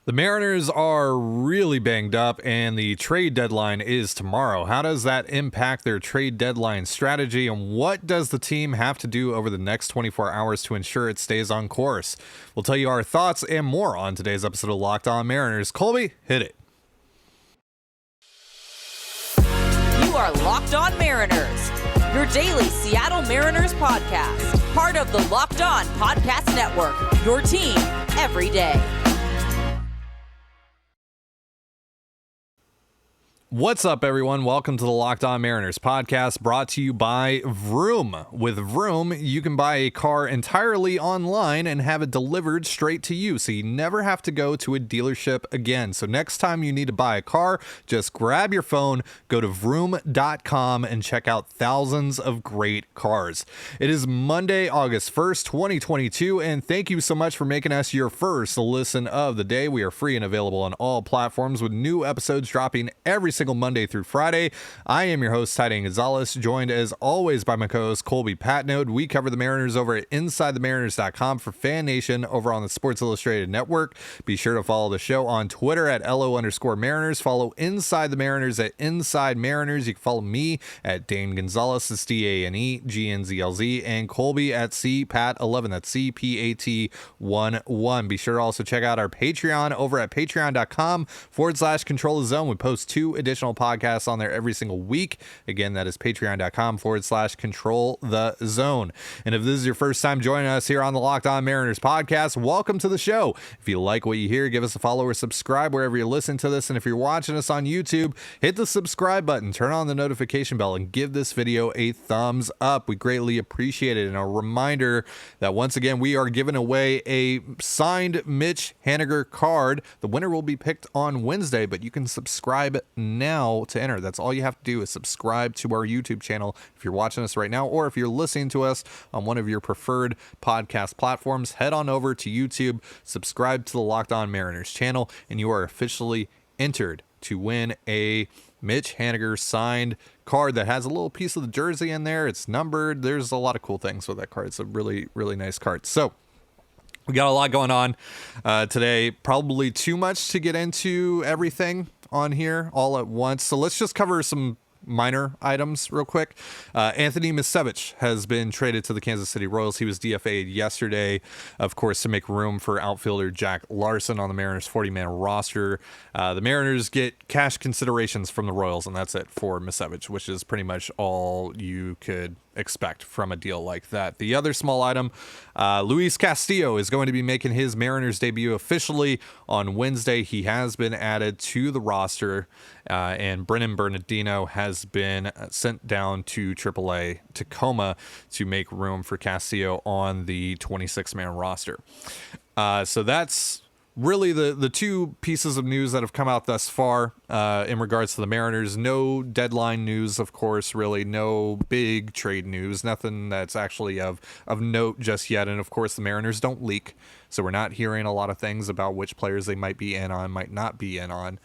The Mariners are really banged up, and the trade deadline is tomorrow. How does that impact their trade deadline strategy, and what does the team have to do over the next 24 hours to ensure it stays on course? We'll tell you our thoughts and more on today's episode of Locked On Mariners. Colby, hit it. You are Locked On Mariners, your daily Seattle Mariners podcast. Part of the Locked On Podcast Network, your team every day. What's up, everyone? Welcome to the Locked On Mariners podcast, brought to you by Vroom. With Vroom, you can buy a car entirely online and have it delivered straight to you, so you never have to go to a dealership again. So next time you need to buy a car, just grab your phone, go to vroom.com, and check out thousands of great cars. It is Monday, August 1st, 2022, and thank you so much for making us your first listen of the day. We are free and available on all platforms, with new episodes dropping every single Monday through Friday. I am your host, Ty Gonzalez, joined as always by my co-host Colby Zato. We cover the Mariners over at InsideTheMariners.com for Fan Nation over on the Sports Illustrated Network. Be sure to follow the show on Twitter at LO_Mariners. Follow Inside the Mariners at Inside Mariners. You can follow me at Dane Gonzalez, that's DaneGNZLZ, and Colby at CPAT11, that's CPAT11. Be sure to also check out our Patreon over at patreon.com/Control the Zone. We post two additional podcasts on there every single week. Again, that is patreon.com/Control the Zone. And if this is your first time joining us here on the Locked On Mariners podcast, welcome to the show. If you like what you hear, give us a follow or subscribe wherever you're listening to this. And if you're watching us on YouTube, hit the subscribe button, turn on the notification bell, and give this video a thumbs up. We greatly appreciate it. And a reminder that once again, we are giving away a signed Mitch Haniger card. The winner will be picked on Wednesday, but you can subscribe now to enter. That's all you have to do, is subscribe to our YouTube channel if you're watching us right now, or if you're listening to us on one of your preferred podcast platforms. Head on over to YouTube, subscribe to the Locked On Mariners channel, and you are officially entered to win a Mitch Haniger signed card that has a little piece of the jersey in there. It's numbered. There's a lot of cool things with that card. It's a really, really nice card. So we got a lot going on today. Probably too much to get into everything on here all at once. So let's just cover some minor items real quick. Anthony Misevich has been traded to the Kansas City Royals. He was DFA'd yesterday, of course, to make room for outfielder Jack Larson on the Mariners 40-man roster. The Mariners get cash considerations from the Royals, and that's it for Misevich, which is pretty much all you could expect from a deal like that. The other small item, Luis Castillo is going to be making his Mariners debut officially on Wednesday. He has been added to the roster, and Brennan Bernardino has been sent down to AAA Tacoma to make room for Castillo on the 26-man roster. So that's really the two pieces of news that have come out thus far in regards to the Mariners. No deadline news, of course, really. No big trade news. Nothing that's actually of note just yet. And, of course, the Mariners don't leak, so we're not hearing a lot of things about which players they might be in on, might not be in on.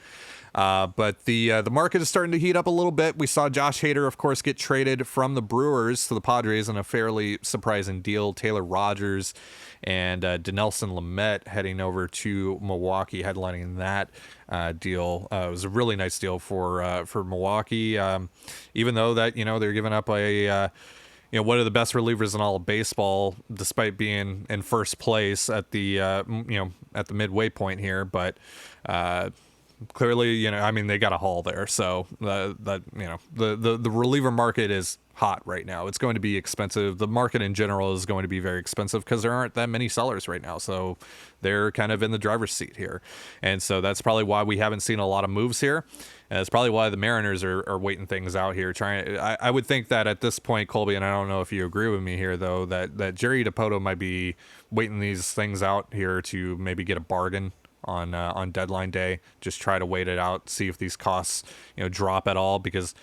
But the market is starting to heat up a little bit. We saw Josh Hader, of course, get traded from the Brewers to the Padres in a fairly surprising deal. Taylor Rogers and Dinelson Lamet heading over to Milwaukee, headlining that deal. It was a really nice deal for Milwaukee, even though that, they're giving up one of the best relievers in all of baseball, despite being in first place at the at the midway point here. But clearly, they got a haul there. So the reliever market is hot right now. It's going to be expensive. The market in general is going to be very expensive because there aren't that many sellers right now. So they're kind of in the driver's seat here. And so that's probably why we haven't seen a lot of moves here. And it's probably why the Mariners are waiting things out here. I would think that at this point, Colby, and I don't know if you agree with me here, though, that Jerry Dipoto might be waiting these things out here to maybe get a bargain on deadline day. Just try to wait it out, see if these costs drop at all, because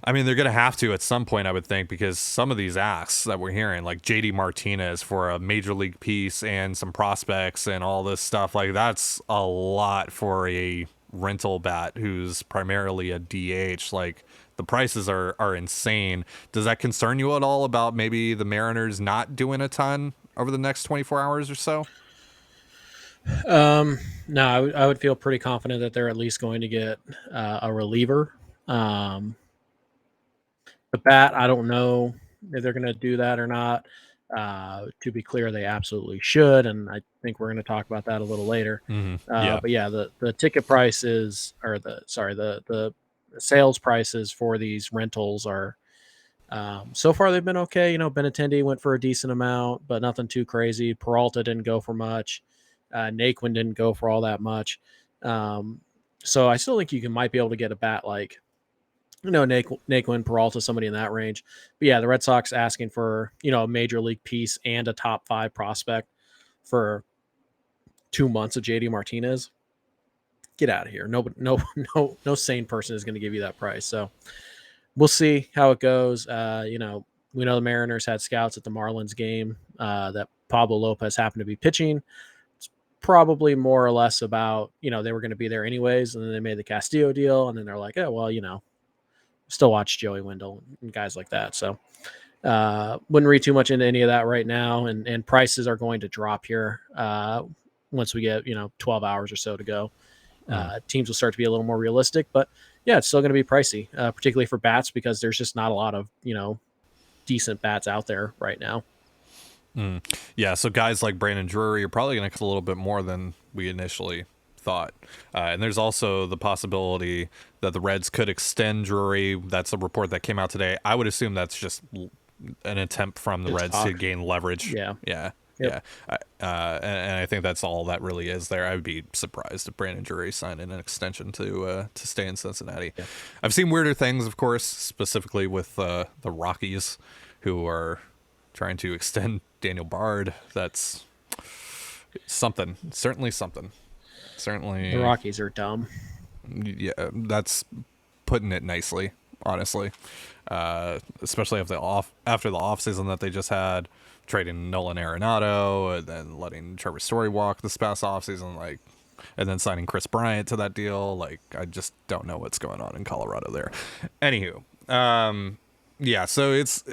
they're going to have to at some point, I would think, because some of these asks that we're hearing, like JD Martinez for a major league piece and some prospects and all this stuff, like that's a lot for a rental bat who's primarily a DH. Like, the prices are insane. Does that concern you at all about maybe the Mariners not doing a ton over the next 24 hours or so? No, I would feel pretty confident that they're at least going to get a reliever. Um, the bat, I don't know if they're going to do that or not. To be clear, they absolutely should, and I think we're going to talk about that a little later. Yeah. But yeah, the ticket prices, or the sales prices for these rentals are so far they've been okay. Benintendi went for a decent amount, but nothing too crazy. Peralta didn't go for much. Naquin didn't go for all that much. Um, so I still think you might be able to get a bat like Naquin, Peralta, somebody in that range. But yeah, the Red Sox asking for a major league piece and a top 5 prospect for 2 months of JD Martinez. Get out of here. No sane person is going to give you that price. So we'll see how it goes. We know the Mariners had scouts at the Marlins game that Pablo Lopez happened to be pitching. It's probably more or less about, they were going to be there anyways. And then they made the Castillo deal. And then they're like, oh, well, still watch Joey Wendell and guys like that. So wouldn't read too much into any of that right now. And prices are going to drop here once we get, 12 hours or so to go. Teams will start to be a little more realistic, but yeah, it's still going to be pricey, particularly for bats because there's just not a lot of decent bats out there right now. Yeah, so guys like Brandon Drury are probably going to cost a little bit more than we initially thought. And there's also the possibility that the Reds could extend Drury. That's a report that came out today. I would assume that's just an attempt from the Reds to gain leverage. Yeah. Yep. Yeah. And I think that's all that really is there. I would be surprised if Brandon Drury signed an extension to stay in Cincinnati. Yeah. I've seen weirder things, of course, specifically with the Rockies, who are trying to extend Daniel Bard. That's something. Certainly something. Certainly. The Rockies are dumb. Yeah, that's putting it nicely, honestly. Especially after the offseason that they just had, trading Nolan Arenado and then letting Trevor Story walk this past offseason, and then signing Chris Bryant to that deal. I just don't know what's going on in Colorado there. Anywho, yeah, so it's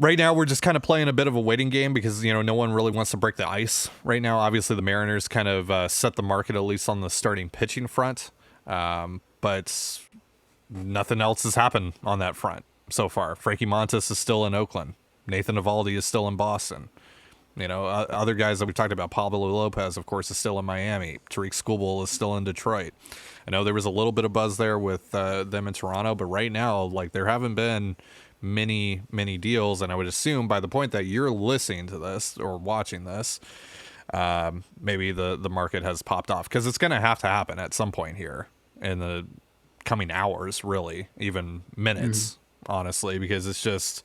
right now we're just kind of playing a bit of a waiting game because no one really wants to break the ice right now. Obviously, the Mariners kind of set the market, at least on the starting pitching front, but nothing else has happened on that front so far. Frankie Montas is still in Oakland. Nathan Eovaldi is still in Boston. Other guys that we talked about, Pablo Lopez, of course, is still in Miami. Tariq Skubal is still in Detroit. I know there was a little bit of buzz there with them in Toronto, but right now, there haven't been many deals, and I would assume by the point that you're listening to this or watching this, maybe the market has popped off, because it's going to have to happen at some point here in the coming hours, really, even minutes, honestly, because it's just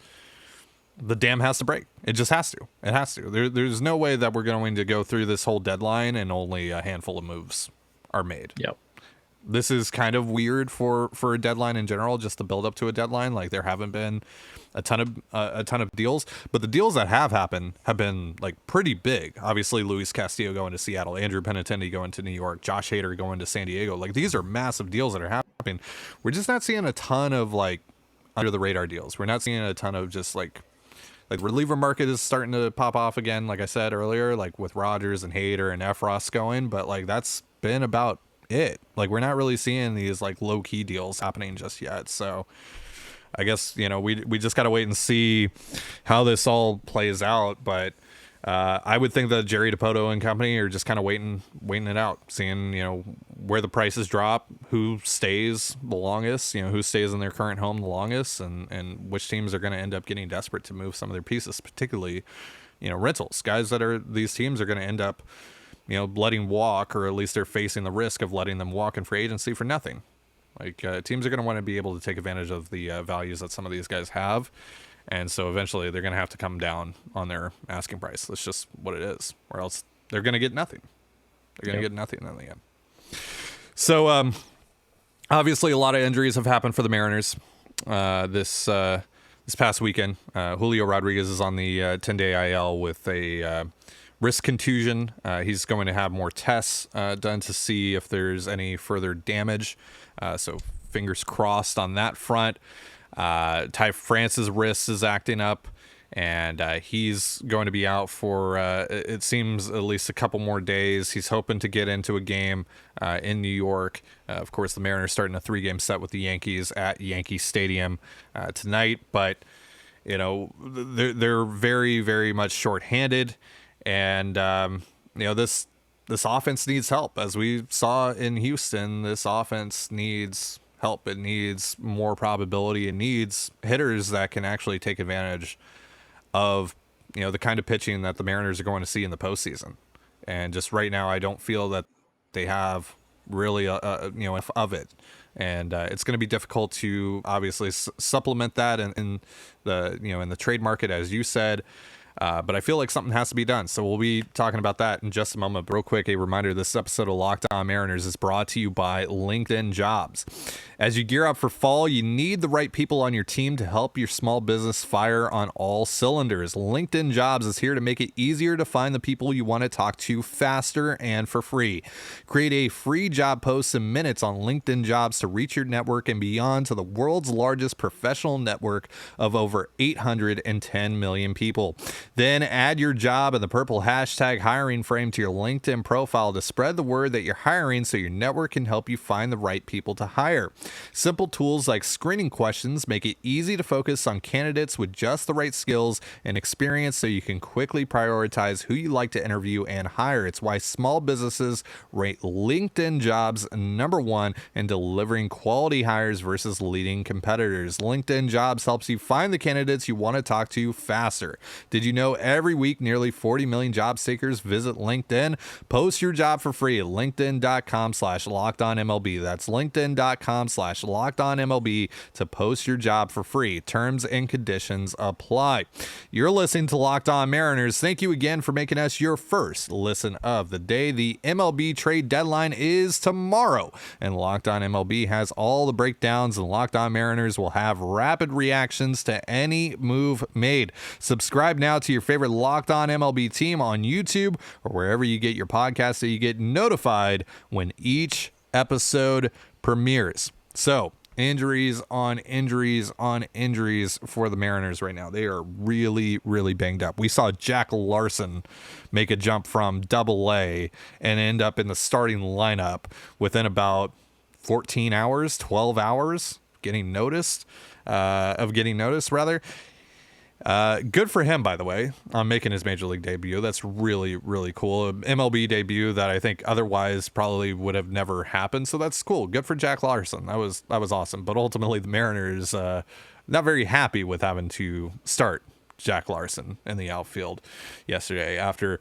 the dam has to break. It just has to. It has to. There's no way that we're going to go through this whole deadline and only a handful of moves are made. Yep. This is kind of weird for a deadline in general, just to build up to a deadline. There haven't been a ton of deals, but the deals that have happened have been pretty big. Obviously, Luis Castillo going to Seattle, Andrew Benintendi going to New York, Josh Hader going to San Diego. These are massive deals that are happening. We're just not seeing a ton of under the radar deals. We're not seeing a ton of just reliever market is starting to pop off again, like I said earlier, with Rogers and Hader and Efros going, but that's been about it. We're not really seeing these low key deals happening just yet. So I guess we just gotta wait and see how this all plays out. But I would think that Jerry Dipoto and company are just kind of waiting it out, seeing where the prices drop, who stays the longest, who stays in their current home the longest, and which teams are going to end up getting desperate to move some of their pieces, particularly rentals. Guys that are these teams are going to end up letting walk, or at least they're facing the risk of letting them walk in free agency for nothing. Teams are going to want to be able to take advantage of the values that some of these guys have. And so eventually they're going to have to come down on their asking price. That's just what it is. Or else they're going to get nothing. They're going to get nothing in the end. So obviously a lot of injuries have happened for the Mariners this past weekend. Julio Rodriguez is on the 10-day IL with a wrist contusion. He's going to have more tests done to see if there's any further damage. So fingers crossed on that front. Ty France's wrist is acting up, and he's going to be out for it seems at least a couple more days. He's hoping to get into a game in New York. Of course, the Mariners starting a 3-game set with the Yankees at Yankee Stadium tonight, but they're very, very much shorthanded, and this offense needs help. As we saw in Houston, this offense needs help. It needs more probability. It needs hitters that can actually take advantage of the kind of pitching that the Mariners are going to see in the postseason. And just right now, I don't feel that they have really enough of it. And it's going to be difficult to obviously supplement that in the trade market, as you said. But I feel like something has to be done. So we'll be talking about that in just a moment. But real quick, a reminder, this episode of Locked On Mariners is brought to you by LinkedIn Jobs. As you gear up for fall, you need the right people on your team to help your small business fire on all cylinders. LinkedIn Jobs is here to make it easier to find the people you want to talk to faster and for free. Create a free job post in minutes on LinkedIn Jobs to reach your network and beyond to the world's largest professional network of over 810 million people. Then add your job and the purple hashtag hiring frame to your LinkedIn profile to spread the word that you're hiring so your network can help you find the right people to hire. Simple tools like screening questions make it easy to focus on candidates with just the right skills and experience so you can quickly prioritize who you like to interview and hire. It's why small businesses rate LinkedIn Jobs #1 in delivering quality hires versus leading competitors. LinkedIn Jobs helps you find the candidates you want to talk to faster. Did you know every week nearly 40 million job seekers visit LinkedIn? Post your job for free at linkedin.com/lockedonmlb. That's linkedin.com/lockedonmlb to post your job for free. Terms and conditions apply. You're listening to Locked On Mariners. Thank you again for making us your first listen of the day. The MLB trade deadline is tomorrow, and Locked On MLB has all the breakdowns, and Locked On Mariners will have rapid reactions to any move made. Subscribe now to your favorite Locked On MLB team on YouTube or wherever you get your podcasts so you get notified when each episode premieres. So, injuries on injuries on injuries for the Mariners right now. They are really, really banged up. We saw Jack Larson make a jump from Double-A and end up in the starting lineup within about 14 hours, 12 hours getting noticed. Good for him, by the way, on making his major league debut. That's really, really cool. MLB debut that I think otherwise probably would have never happened. So that's cool. Good for Jack Larson. That was awesome. But ultimately, the Mariners not very happy with having to start Jack Larson in the outfield yesterday after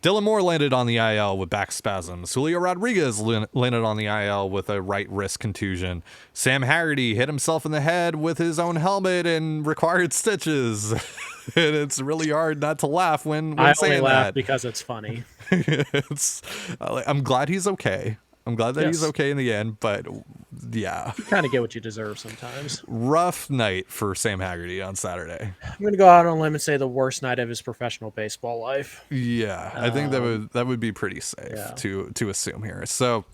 Dylan Moore landed on the IL with back spasms. Julio Rodriguez landed on the IL with a right wrist contusion. Sam Haggerty hit himself in the head with his own helmet and required stitches. And it's really hard not to laugh when I saying only laugh that. because it's funny. I'm glad he's okay. I'm glad that he's Yes. okay in the end, but yeah. You kind of get what you deserve sometimes. Rough night for Sam Haggerty on Saturday. I'm going to go out on a limb and say the worst night of his professional baseball life. Yeah, I think that would be pretty safe to assume here. So,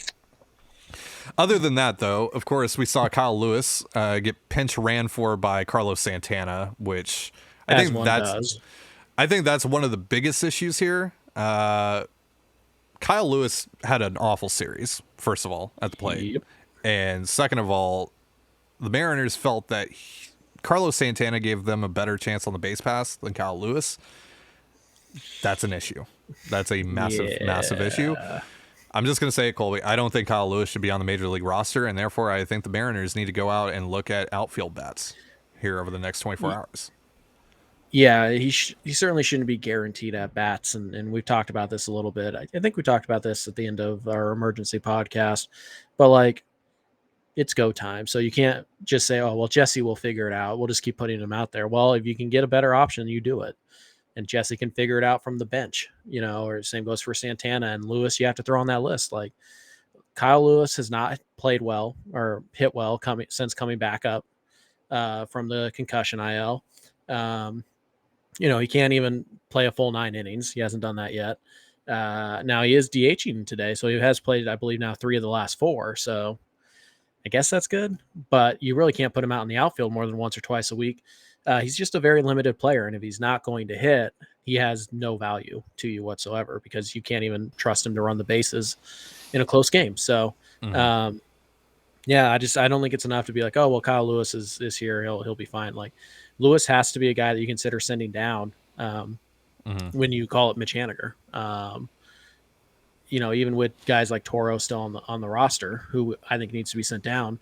other than that, though, of course, we saw Kyle Lewis get pinch ran for by Carlos Santana, which I think that's one of the biggest issues here. Kyle Lewis had an awful series, first of all, at the plate. Yep. And second of all, the Mariners felt that Carlos Santana gave them a better chance on the base pass than Kyle Lewis. That's an issue. That's a massive issue. I'm just going to say it, Colby. I don't think Kyle Lewis should be on the major league roster, and therefore I think the Mariners need to go out and look at outfield bats here over the next 24 hours. Yeah, he certainly shouldn't be guaranteed at bats, and we've talked about this a little bit. I think we talked about this at the end of our emergency podcast, but like, it's go time. So you can't just say, oh, well, Jesse will figure it out. We'll just keep putting him out there. Well, if you can get a better option, you do it. And Jesse can figure it out from the bench, or same goes for Santana and Lewis. You have to throw on that list. Like, Kyle Lewis has not played well or hit well since coming back up from the concussion IL. He can't even play a full 9 innings. He hasn't done that yet. Now he is DHing today, so he has played, I believe, now 3 of the last 4. So I guess that's good, but you really can't put him out in the outfield more than once or twice a week. he's just a very limited player. And if he's not going to hit, he has no value to you whatsoever because you can't even trust him to run the bases in a close game. So, yeah, I don't think it's enough to be like, oh, well, Kyle Lewis is here. He'll be fine. Like Lewis has to be a guy that you consider sending down when you call it Mitch Haniger. Even with guys like Toro still on the roster, who I think needs to be sent down.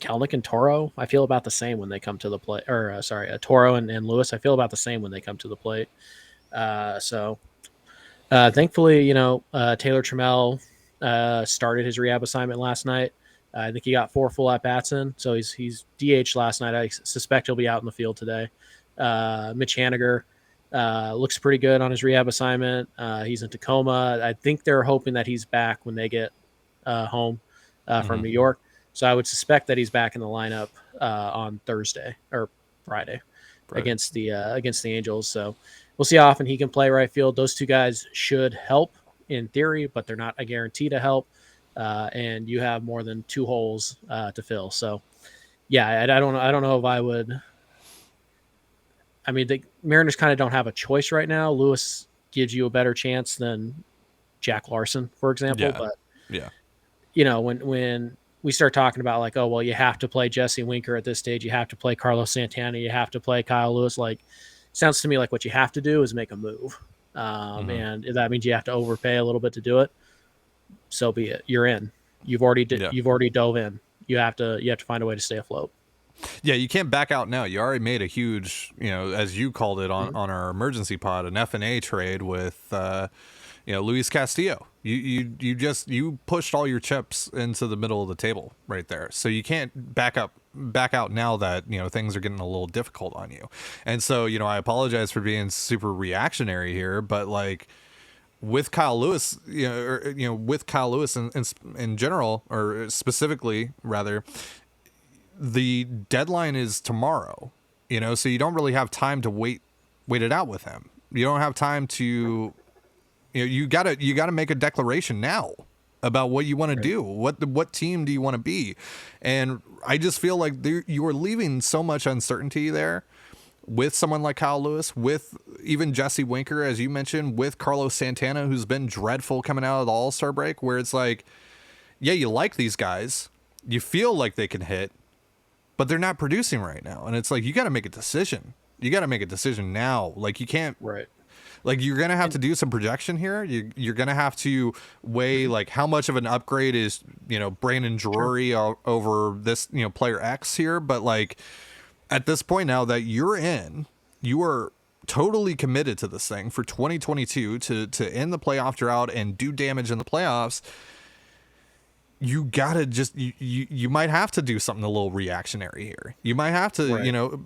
Kelnick and Toro, I feel about the same when they come to the plate. Or Toro and Lewis, I feel about the same when they come to the plate. Thankfully, Taylor Trammell started his rehab assignment last night. I think he got 4 full at bats in, so he's DH last night. I suspect he'll be out in the field today. Mitch Haniger looks pretty good on his rehab assignment. He's in Tacoma. I think they're hoping that he's back when they get home from New York. So I would suspect that he's back in the lineup on Thursday or Friday against the Angels. So we'll see how often he can play right field. Those two guys should help in theory, but they're not a guarantee to help. And you have more than 2 holes to fill. So, yeah, I don't know if I would. I mean, the Mariners kind of don't have a choice right now. Lewis gives you a better chance than Jack Larson, for example. But when we start talking about like, oh well, you have to play Jesse Winker at this stage, you have to play Carlos Santana, you have to play Kyle Lewis. Like, sounds to me like what you have to do is make a move, and if that means you have to overpay a little bit to do it, so be it. You're in. You've already dove in. You have to find a way to stay afloat. Yeah, you can't back out now. You already made a huge, as you called it on our emergency pod, an F&A trade with Luis Castillo. You pushed all your chips into the middle of the table right there. So you can't back out now that, things are getting a little difficult on you. And so, I apologize for being super reactionary here, but like with Kyle Lewis, with Kyle Lewis in general, or specifically rather, the deadline is tomorrow, so you don't really have time to wait it out with him. You don't have time to, you gotta make a declaration now about what you want to do. What team do you want to be? And I just feel like you are leaving so much uncertainty there with someone like Kyle Lewis, with even Jesse Winker, as you mentioned, with Carlos Santana, who's been dreadful coming out of the All-Star break, where it's like, yeah, you like these guys, you feel like they can hit, but they're not producing right now. And it's like, you got to make a decision. You got to make a decision now. Like, you can't, like, you're going to have to do some projection here. You're going to have to weigh like how much of an upgrade is, Brandon Drury over this, player X here. But like at this point now that you're in, you are totally committed to this thing for 2022 to end the playoff drought and do damage in the playoffs. You gotta you might have to do something a little reactionary here. You might have to,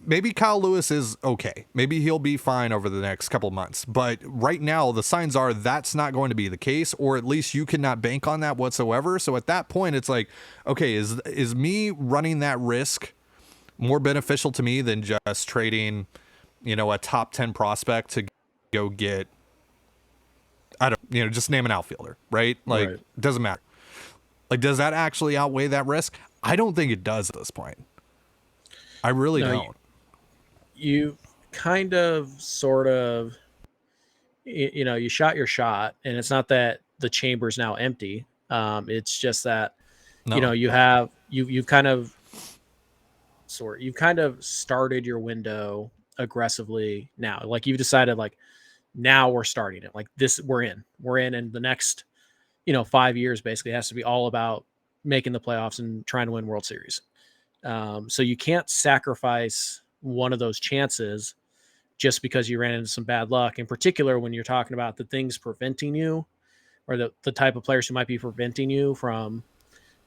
maybe Kyle Lewis is okay. Maybe he'll be fine over the next couple months. But right now, the signs are that's not going to be the case, or at least you cannot bank on that whatsoever. So at that point, it's like, okay, is me running that risk more beneficial to me than just trading, a top 10 prospect to go get, I don't, just name an outfielder, right? Like, it doesn't matter. Like, does that actually outweigh that risk? I don't think it does at this point. I really don't. You kind of, sort of, you shot your shot, and it's not that the chamber's now empty. It's just that, you've kind of started your window aggressively now. Like, you've decided, like, now we're starting it. Like, this, we're in, and the next 5 years basically has to be all about making the playoffs and trying to win World Series. So you can't sacrifice one of those chances just because you ran into some bad luck. In particular, when you're talking about the things preventing you, or the type of players who might be preventing you from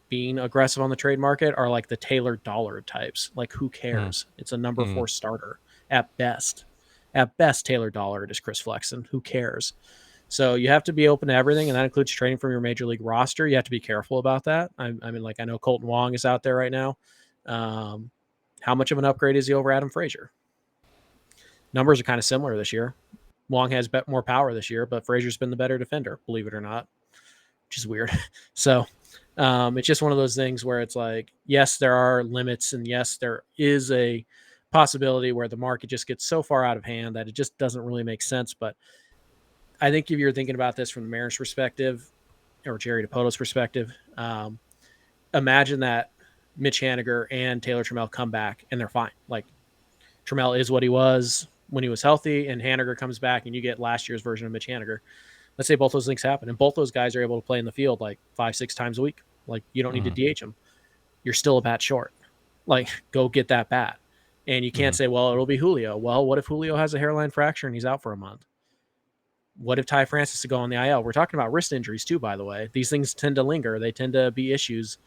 being aggressive on the trade market, are like the Taylor Dollard types. Like, who cares? It's a number 4 starter at best. At best, Taylor Dollard is Chris Flexen. Who cares? So you have to be open to everything, and that includes trading from your major league roster. You have to be careful about that. I mean, like, I know Colton Wong is out there right now. How much of an upgrade is he over Adam Frazier? Numbers are kind of similar this year. Wong has more power this year, but Frazier's been the better defender, believe it or not, which is weird. So it's just one of those things where it's like, yes, there are limits, and yes, there is a possibility where the market just gets so far out of hand that it just doesn't really make sense. But I think if you're thinking about this from the Mariners' perspective or Jerry Dipoto's perspective, imagine that Mitch Haniger and Taylor Trammell come back and they're fine. Like Trammell is what he was when he was healthy, and Haniger comes back and you get last year's version of Mitch Haniger. Let's say both those things happen and both those guys are able to play in the field like 5-6 times a week. Like you don't need to DH them. You're still a bat short. Like go get that bat. And you can't say, well, it'll be Julio. Well, what if Julio has a hairline fracture and he's out for a month? What if Ty Francis to go on the IL? We're talking about wrist injuries too, by the way. These things tend to linger. They tend to be issues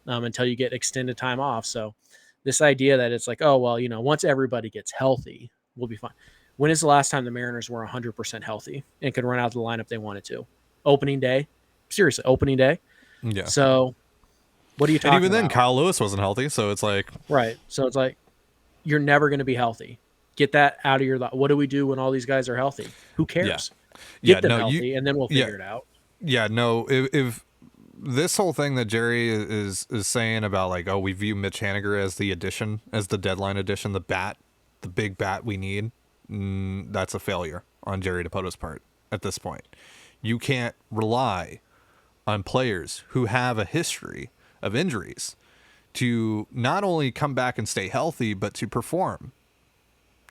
until you get extended time off. So this idea that it's like, oh, well, once everybody gets healthy, we'll be fine. When is the last time the Mariners were 100% healthy and could run out the lineup they wanted to? Opening day? Seriously, opening day? Yeah. So what are you talking about? And even then, Kyle Lewis wasn't healthy, so it's like... Right. So it's like, you're never going to be healthy. Get that out of your life. What do we do when all these guys are healthy? Who cares? Get them healthy, and then we'll figure it out. Yeah, no, if this whole thing that Jerry is saying about like, oh, we view Mitch Haniger as the addition, as the deadline addition, the big bat we need, that's a failure on Jerry Dipoto's part at this point. You can't rely on players who have a history of injuries to not only come back and stay healthy, but to perform.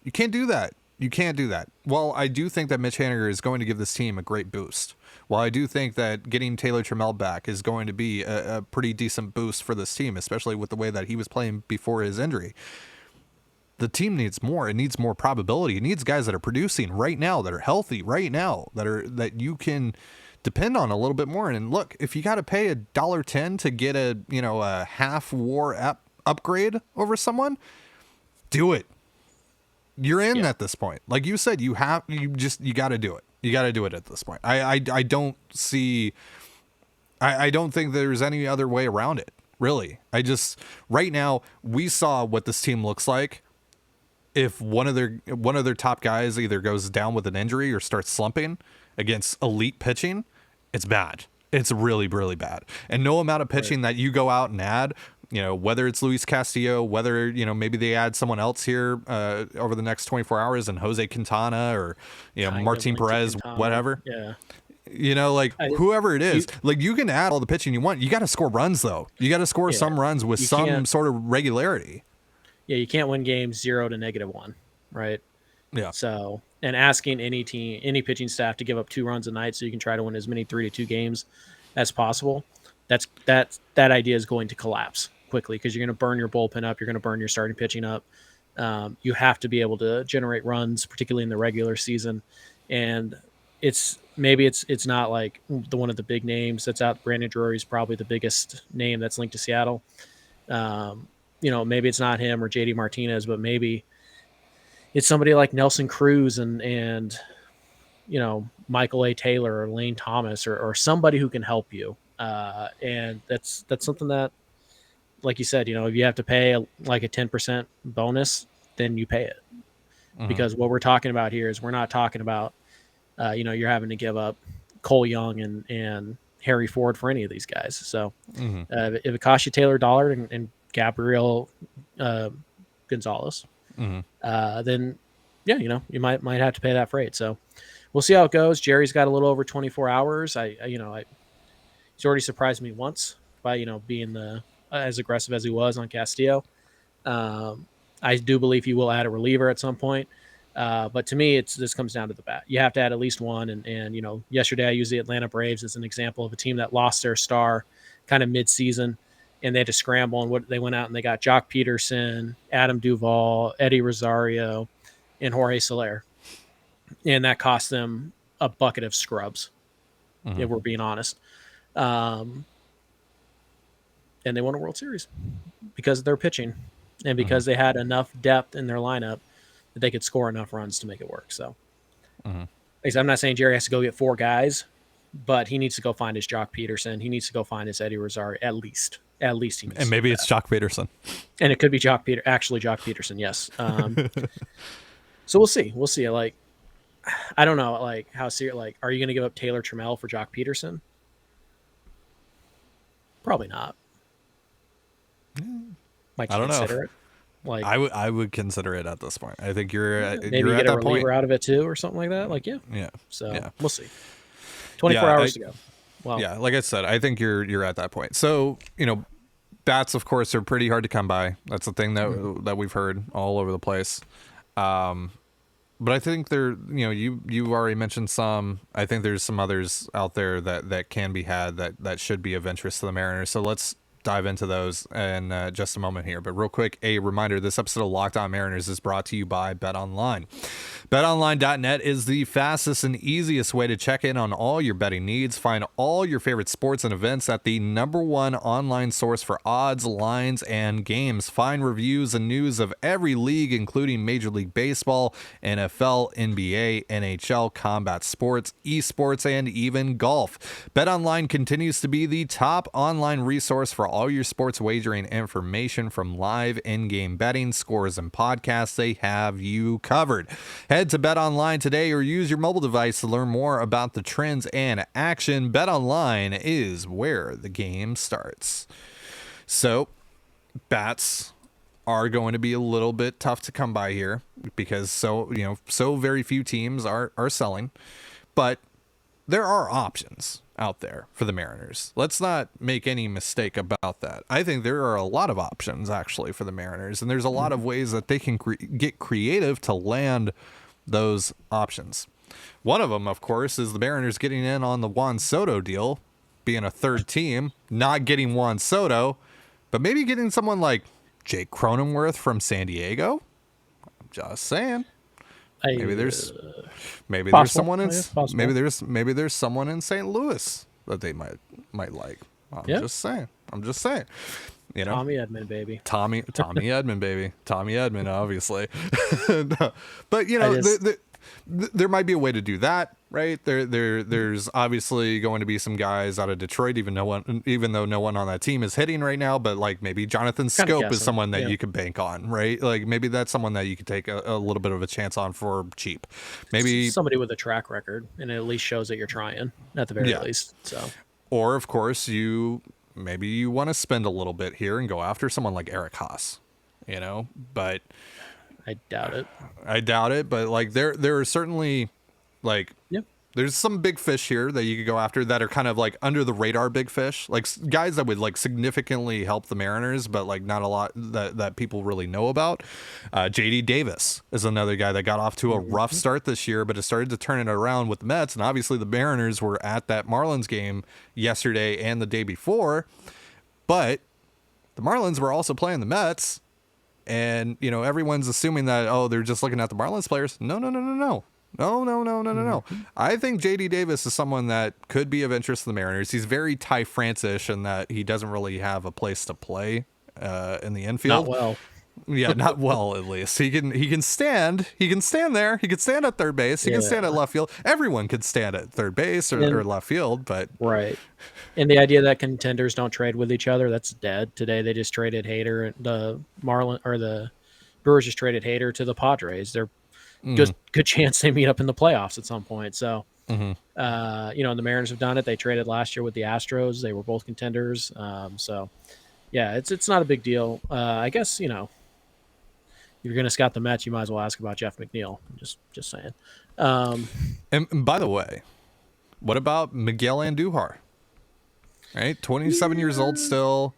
You can't do that. You can't do that. Well, I do think that Mitch Haniger is going to give this team a great boost. While I do think that getting Taylor Trammell back is going to be a pretty decent boost for this team, especially with the way that he was playing before his injury, the team needs more. It needs more probability. It needs guys that are producing right now, that are healthy right now, that you can depend on a little bit more. And look, if you got to pay $1.10 to get a half WAR upgrade over someone, do it. You're in at this point. Like you said, you got to do it. You got to do it at this point. I don't think there's any other way around it, really. Right now, we saw what this team looks like. If one of their top guys either goes down with an injury or starts slumping against elite pitching, it's bad. It's really, really bad. And no amount of pitching that you go out and add, whether it's Luis Castillo, whether, maybe they add someone else here over the next 24 hours and Jose Quintana or, Martin Perez, whatever. Yeah. Whoever it is, you can add all the pitching you want. You got to score runs, though. You got to score some runs with some sort of regularity. Yeah, you can't win games 0 to -1, right? Yeah. So, and asking any team, any pitching staff to give up 2 runs a night so you can try to win as many 3-2 games as possible, that idea is going to collapse quickly because you're going to burn your bullpen up. You're going to burn your starting pitching up. You have to be able to generate runs, particularly in the regular season. And it's not like one of the big names that's out. Brandon Drury is probably the biggest name that's linked to Seattle. Maybe it's not him or JD Martinez, but maybe it's somebody like Nelson Cruz and Michael A. Taylor or Lane Thomas or somebody who can help you. And that's something that, like you said, if you have to pay a 10% bonus, then you pay it. Because what we're talking about here is we're not talking about, you're having to give up Cole Young and Harry Ford for any of these guys. So if it costs you Taylor Dollard and Gabriel Gonzalez, then you might have to pay that freight. So we'll see how it goes. Jerry's got a little over 24 hours. He's already surprised me once by being as aggressive as he was on Castillo. I do believe he will add a reliever at some point. But to me, this comes down to the bat. You have to add at least one. And yesterday I used the Atlanta Braves as an example of a team that lost their star kind of mid-season, and they had to scramble. And they went out and they got Jock Peterson, Adam Duvall, Eddie Rosario, and Jorge Soler. And that cost them a bucket of scrubs, if we're being honest. And they won a World Series because of their pitching and because they had enough depth in their lineup that they could score enough runs to make it work. So I'm not saying Jerry has to go get 4 guys, but he needs to go find his Jock Peterson. He needs to go find his Eddie Rosario at least. At least he needs and maybe it's Jock Peterson. And it could be Jock Peterson, yes. So we'll see. I don't know, how serious. Are you going to give up Taylor Trammell for Jock Peterson? Probably not. Might you consider it? Like I would consider it at this point. I think maybe you're you at get a that point. reliever out of it too, or something like that. Like Yeah. So Yeah. we'll see. 24 Yeah. hours to go. Well, Yeah. Like I said, I think you're at that point. So, bats, of course, are pretty hard to come by. That's the thing that we've heard all over the place. But I think you've already mentioned some. I think there's some others out there that can be had that should be of interest to the Mariners. So let's dive into those in just a moment here. But real quick, a reminder, this episode of Locked On Mariners is brought to you by BetOnline. BetOnline.net is the fastest and easiest way to check in on all your betting needs. Find all your favorite sports and events at the #1 online source for odds, lines, and games. Find reviews and news of every league, including Major League Baseball, NFL, NBA, NHL, combat sports, esports, and even golf. BetOnline continues to be the top online resource for all your sports wagering information, from live in-game betting, scores, and podcasts. They have you covered. Head to BetOnline today or use your mobile device to learn more about the trends and action. BetOnline is where the game starts. So, bats are going to be a little bit tough to come by here because so very few teams are selling, but there are options out there for the Mariners. Let's not make any mistake about that. I think there are a lot of options actually for the Mariners, and there's a lot of ways that they can get creative to land those options. One of them, of course, is the Mariners getting in on the Juan Soto deal, being a third team, not getting Juan Soto, but maybe getting someone like Jake Cronenworth from San Diego. I'm just saying. Maybe there's someone in someone in St. Louis that they might like. I'm just saying. Tommy Edman, baby. Tommy Edman, baby. Tommy Edman, obviously. But there might be a way to do that, right? There's obviously going to be some guys out of Detroit, even though no one on that team is hitting right now. But like maybe Jonathan Scope is someone that you could bank on, right? Like maybe that's someone that you could take a little bit of a chance on for cheap. Maybe somebody with a track record, and it at least shows that you're trying at the very least. So, or of course maybe you want to spend a little bit here and go after someone like Eric Haas, but I doubt it. But like there are certainly there's some big fish here that you could go after that are kind of like under the radar big fish, like guys that would like significantly help the Mariners, but like not a lot that people really know about. JD Davis is another guy that got off to a rough start this year, but has started to turn it around with the Mets. And obviously the Mariners were at that Marlins game yesterday and the day before, but the Marlins were also playing the Mets. And, everyone's assuming that, they're just looking at the Marlins players. No. I think JD Davis is someone that could be of interest to the Mariners. He's very Ty France-ish in that he doesn't really have a place to play in the infield. Not well. Yeah, not well, at least. He can stand there. He can stand at third base. He can stand at left field. Everyone could stand at third base or left field, but right. And the idea that contenders don't trade with each other, that's dead. Today they just traded Hader. The Brewers just traded Hader to the Padres. They're good chance they meet up in the playoffs at some point. So the Mariners have done it. They traded last year with the Astros. They were both contenders. So yeah, it's not a big deal. I guess, if you're going to scout the Mets, you might as well ask about Jeff McNeil. Just saying. And by the way, what about Miguel Andujar? Right, 27 years old still,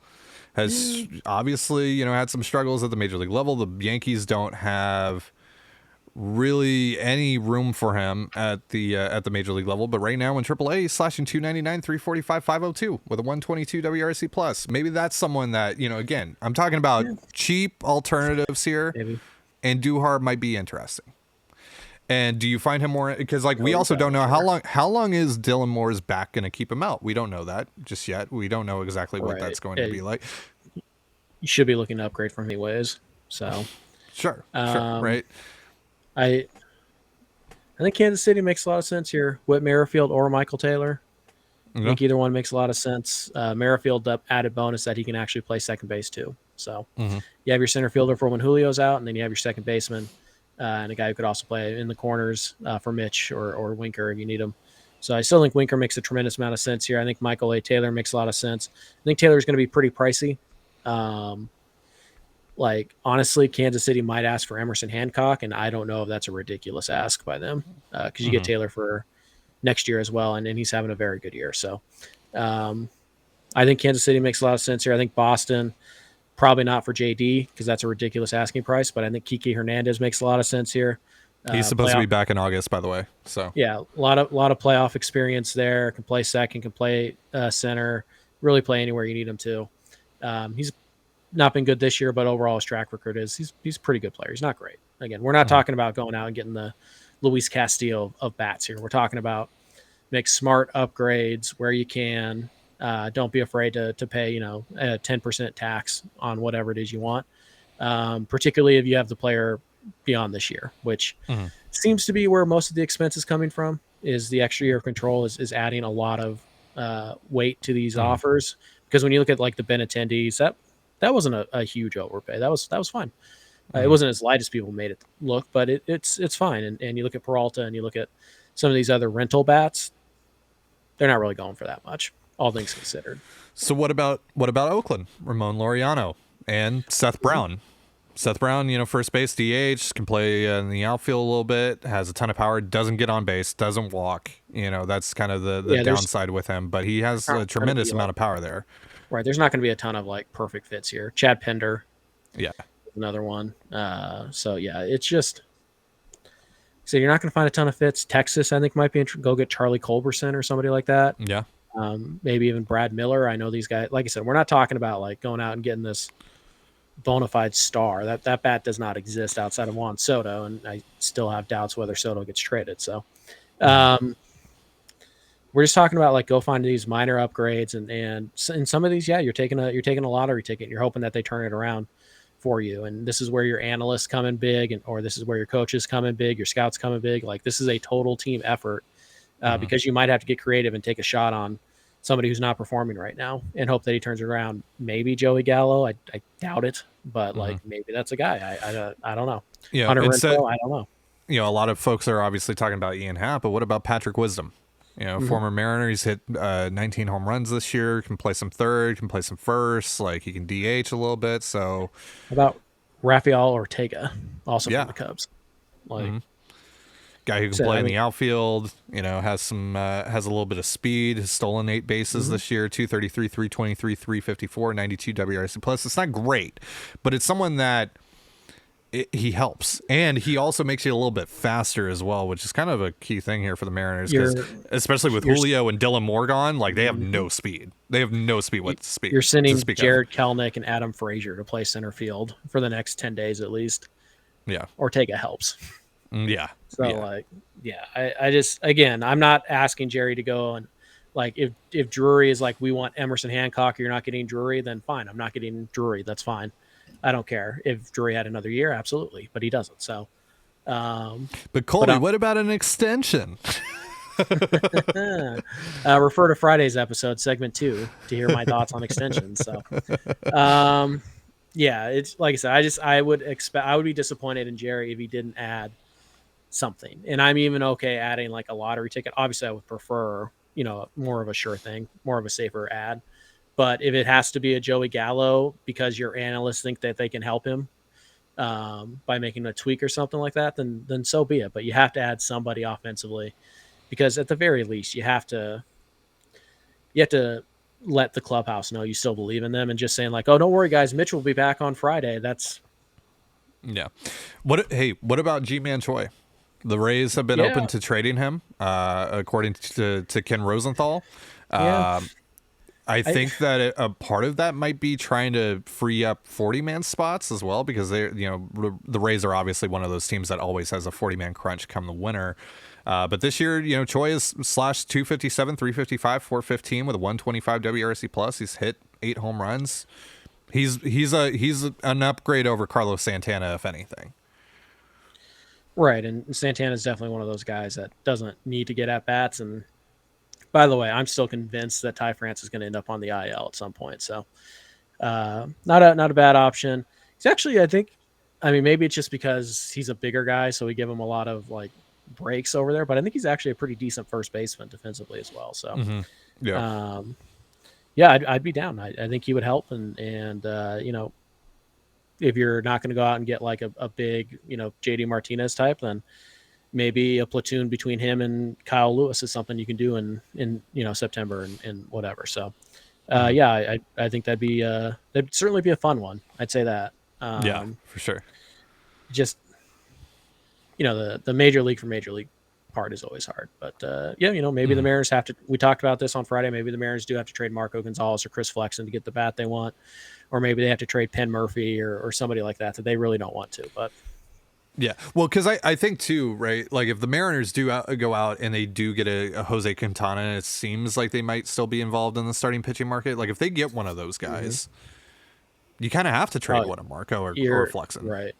has obviously had some struggles at the major league level. The Yankees don't have really any room for him at the major league level, but right now in AAA he's slashing 299, 345, 502 with a 122 WRC plus. Maybe that's someone that again, I'm talking about cheap alternatives here. Maybe. And Duhar might be interesting. And do you find him more, because we also don't know how long is Dylan Moore's back going to keep him out? We don't know that just yet. We don't know exactly what that's going to be like. You should be looking to upgrade from anyways. So sure, right. I think Kansas City makes a lot of sense here. Whit Merrifield or Michael Taylor. I think either one makes a lot of sense. Merrifield, the added bonus that he can actually play second base too. So you have your center fielder for when Julio's out, and then you have your second baseman and a guy who could also play in the corners for Mitch or Winker if you need him. So I still think Winker makes a tremendous amount of sense here. I think Michael A. Taylor makes a lot of sense. I think Taylor's going to be pretty pricey. Like, honestly, Kansas City might ask for Emerson Hancock, and I don't know if that's a ridiculous ask by them, because you get Taylor for next year as well, and he's having a very good year. So I think Kansas City makes a lot of sense here. I think Boston, probably not for JD, because that's a ridiculous asking price, but I think Kiki Hernandez makes a lot of sense here. He's supposed to be back in August, by the way. So yeah, a lot of playoff experience there. Can play second, can play center, really play anywhere you need him to. He's not been good this year, but overall his track record is he's a pretty good player. He's not great. Again, we're not talking about going out and getting the Luis Castillo of bats here. We're talking about make smart upgrades where you can. Don't be afraid to pay, a 10% tax on whatever it is you want, particularly if you have the player beyond this year, which seems to be where most of the expense is coming from. Is the extra year of control is adding a lot of weight to these offers, because when you look at like the Benattendes, that wasn't a huge overpay. That was fine. It wasn't as light as people made it look, but it's fine. And you look at Peralta and you look at some of these other rental bats, they're not really going for that much, all things considered. So what about Oakland? Ramon Laureano and Seth Brown. Seth Brown, first base DH, can play in the outfield a little bit, has a ton of power, doesn't get on base, doesn't walk. That's kind of the downside with him, but he has a tremendous amount of power there. Right. There's not going to be a ton of like perfect fits here. Chad Pender. Yeah. Another one. So yeah, it's just, so you're not going to find a ton of fits. Texas, I think, might be go get Charlie Culberson or somebody like that. Yeah. Maybe even Brad Miller. I know these guys, like I said, we're not talking about like going out and getting this bona fide star. That bat does not exist outside of Juan Soto, and I still have doubts whether Soto gets traded. So we're just talking about like go find these minor upgrades, and in some of these, yeah, you're taking a lottery ticket. You're hoping that they turn it around for you, and this is where your analysts come in big, or this is where your coaches come in big, your scouts come in big. Like, this is a total team effort, because you might have to get creative and take a shot on somebody who's not performing right now and hope that he turns it around. Maybe Joey Gallo. I doubt it, but like maybe that's a guy. I don't know. Yeah, Hunter Renfroe, I don't know. A lot of folks are obviously talking about Ian Happ, but what about Patrick Wisdom? Former Mariner. He's hit 19 home runs this year, can play some third, can play some first, like he can DH a little bit. So how about Rafael Ortega, also from the Cubs? Like guy who can play in the outfield, has a little bit of speed, has stolen 8 bases this year, 233, 323, 354, 92 WRC plus. It's not great, but it's someone that he helps, and he also makes you a little bit faster as well, which is kind of a key thing here for the Mariners, because especially with Julio and Dylan Morgan, like they have no speed. They have no speed. You're sending Jared Kelenic and Adam Frazier to play center field for the next 10 days at least. Yeah. Ortega helps. Yeah. So I just, again, I'm not asking Jerry to go and like, if Drury is like, we want Emerson Hancock, you're not getting Drury, then fine. I'm not getting Drury. That's fine. I don't care. If Drury had another year, absolutely, but he doesn't. So, but Colby, what about an extension? Refer to Friday's episode, segment 2, to hear my thoughts on extensions. So, yeah, it's like I said, I would be disappointed in Jerry if he didn't add something. And I'm even okay adding like a lottery ticket. Obviously, I would prefer, more of a sure thing, more of a safer ad. But if it has to be a Joey Gallo because your analysts think that they can help him by making a tweak or something like that, then so be it. But you have to add somebody offensively, because at the very least you have to let the clubhouse know you still believe in them, and just saying like, oh, don't worry guys, Mitch will be back on Friday. That's what about G-Man Choi? The Rays have been open to trading him, according to Ken Rosenthal. I think that a part of that might be trying to free up 40-man spots as well, because the Rays are obviously one of those teams that always has a 40-man crunch come the winter. But this year, Choi is /257, 355, 415 with a 125 WRC plus. He's hit 8 home runs. He's an upgrade over Carlos Santana, if anything. Right, and Santana is definitely one of those guys that doesn't need to get at bats. And by the way, I'm still convinced that Ty France is going to end up on the IL at some point. So, not a bad option. He's actually, I think, maybe it's just because he's a bigger guy, so we give him a lot of like breaks over there. But I think he's actually a pretty decent first baseman defensively as well. So, I'd be down. I think he would help, and if you're not going to go out and get like a big, JD Martinez type, then maybe a platoon between him and Kyle Lewis is something you can do in September and whatever. So, I think that'd certainly be a fun one. I'd say that. Yeah, for sure. Just, the major league for major league part is always hard, but maybe the Mariners have to. We talked about this on Friday. Maybe the Mariners do have to trade Marco Gonzalez or Chris Flexen to get the bat they want, or maybe they have to trade Penn Murphy or somebody like that they really don't want to. But yeah, well, because I think too, right? Like if the Mariners do go out and they do get a Jose Quintana, and it seems like they might still be involved in the starting pitching market. Like if they get one of those guys, you kind of have to trade one of Marco or Flexen, right?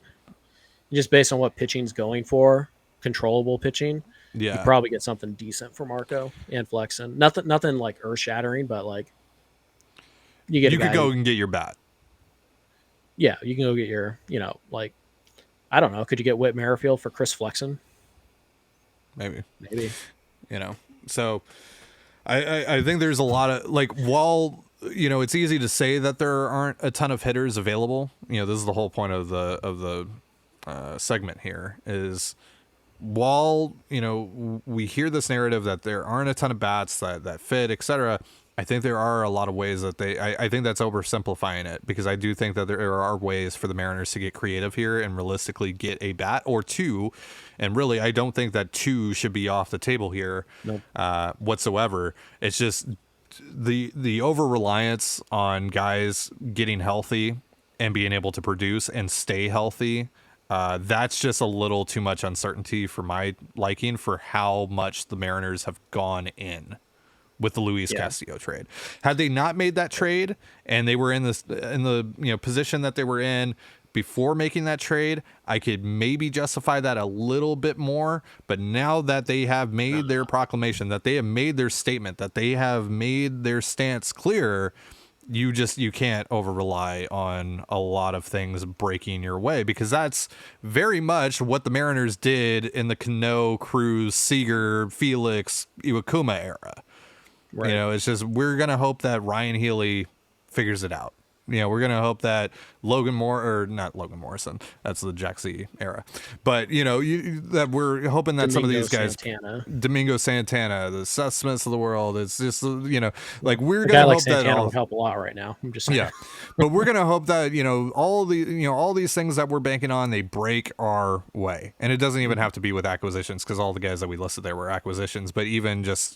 Just based on what pitching's going for, controllable pitching. Yeah, you probably get something decent for Marco and Flexen. Nothing like earth shattering, but like you could go and get your bat. Yeah, you can go get your, like I don't know. Could you get Whit Merrifield for Chris Flexen? Maybe. So I think there's a lot of like while it's easy to say that there aren't a ton of hitters available. This is the whole point of the segment here is. While we hear this narrative that there aren't a ton of bats that fit, etc., I think there are a lot of ways that I think that's oversimplifying it, because I do think that there are ways for the Mariners to get creative here and realistically get a bat or two, and really I don't think that two should be off the table here whatsoever. It's just the over reliance on guys getting healthy and being able to produce and stay healthy. That's just a little too much uncertainty for my liking for how much the Mariners have gone in with the Luis Castillo trade. Had they not made that trade and they were in the position that they were in before making that trade, I could maybe justify that a little bit more. But now that they have made their proclamation, that they have made their statement, that they have made their stance clear, you can't over rely on a lot of things breaking your way, because that's very much what the Mariners did in the Cano, Cruz, Seager, Felix, Iwakuma era. Right. It's just, we're going to hope that Ryan Healy figures it out. We're going to hope that not Logan Morrison, that's the Jack Z era, but that we're hoping that some of these guys, Domingo Santana, the Seth Smiths of the world, it's just, like we're going to hope Santana would help a lot right now. I'm just saying. Yeah, but we're going to hope that, all these things that we're banking on, they break our way. And it doesn't even have to be with acquisitions, because all the guys that we listed there were acquisitions, but even just,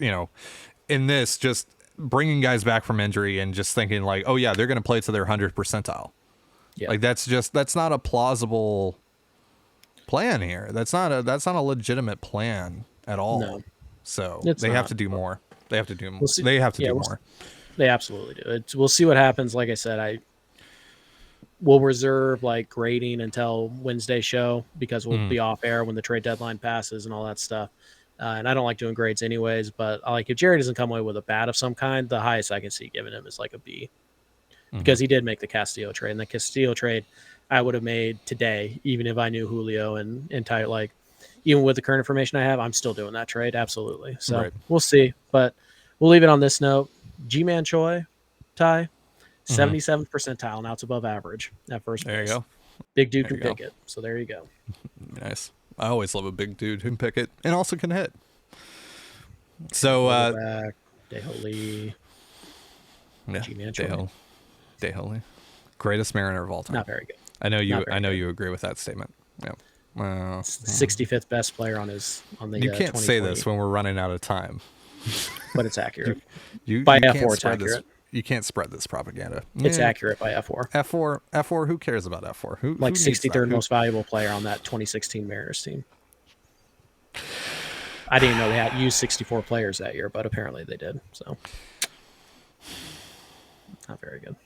in this, just bringing guys back from injury and just thinking like, oh yeah, they're going to play to their 100th percentile. Yeah. Like that's not a plausible plan here. That's not a legitimate plan at all. No, so they have to do more. They have to do more. They have to do more. They absolutely do. We'll see what happens. Like I said, we'll reserve like grading until Wednesday show, because we'll be off air when the trade deadline passes and all that stuff. And I don't like doing grades anyways, but if Jerry doesn't come away with a bat of some kind, the highest I can see giving him is like a B, because he did make the Castillo trade, and the Castillo trade I would have made today, even if I knew Julio and Ty. Like, even with the current information I have, I'm still doing that trade. Absolutely. So We'll see, but we'll leave it on this note. G-Man Choi, Ty, 77th percentile. Now it's above average at first base. There you go. Big dude can pick it. So there you go. Nice. I always love a big dude who can pick it and also can hit. So, Deholi. Yeah, Deholi. Greatest Mariner of all time. Not very good. I know you agree with that statement. Yeah. Well, 65th best player on the. You can't say this when we're running out of time. But it's accurate. By F4, it's accurate. You can't spread this propaganda. It's accurate by F4. F4. Who cares about F4? Who 63rd most valuable player on that 2016 Mariners team. I didn't even know they had used 64 players that year, but apparently they did. So, not very good.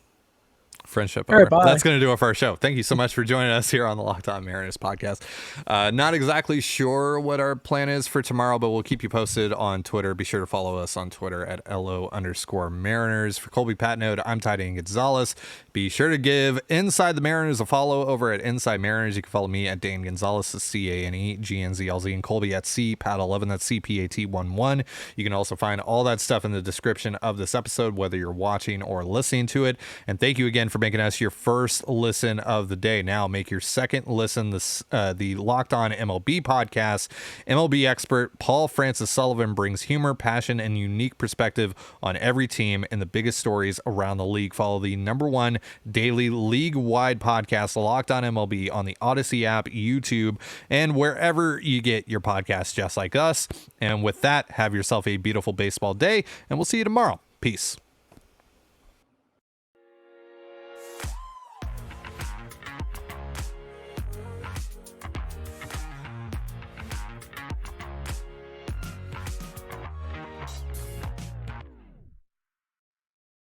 Friendship over. Right, that's going to do it for our show. Thank you so much for joining us here on the Locked On Mariners podcast. Not exactly sure what our plan is for tomorrow, but we'll keep you posted on Twitter. Be sure to follow us on Twitter at @LO_Mariners. For Colby Patnode, I'm Ty Gonzalez. Be sure to give Inside the Mariners a follow over at Inside Mariners. You can follow me at Dan Gonzalez, CANEGNZLZ, and Colby at CPAT11. That's CPAT11. You can also find all that stuff in the description of this episode, whether you're watching or listening to it. And thank you again for for making us your first listen of the day. Now make your second listen the Locked On MLB podcast. MLB expert Paul Francis Sullivan brings humor, passion, and unique perspective on every team and the biggest stories around the league. Follow the #1 daily league-wide podcast, Locked On MLB, on the Odyssey app, YouTube, and wherever you get your podcasts just like us. And with that, have yourself a beautiful baseball day, and we'll see you tomorrow. Peace.